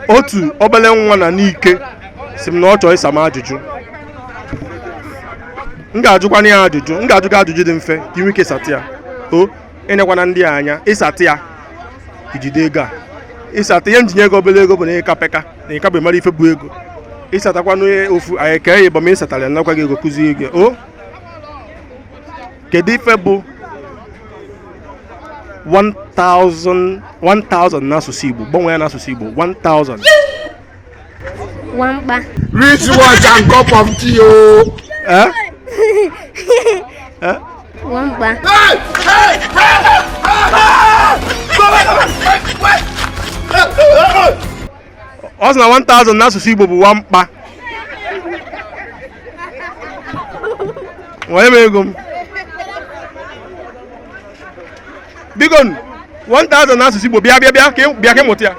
otu obele nwa na n'ike si m na ọ chọrọ ịsa m ajụjụ. M ga-ajụkwana ya ajụjụ, m ga-ajụ gị ajụjụ dị mfe ka inwe ike ịsatị ya. O ịnekwana ndị a anya ịsatị ya ijide ego a. Ịsata ihe njinye ego obele ego bụ na ịka peka na ịka bụ mara ife bụ ego. Ịsatakwana ofu anyị kee ya bụ ma ịsatara ya nakwa gị ego kụzie gị. O kedu ife bụ 1000 n'asụsụ Igbo? Gbanwee ya n'asụsụ Igbo 1000. Wampa. Rich watch and cup of tea o. Eh? Eh? Wampa. Ọ sị na 1000 n'asụsụ Igbo bụ wampa. Nwere m ego m. Biko 1000 n'asụsụ Igbo bịa ka ịmụta ya.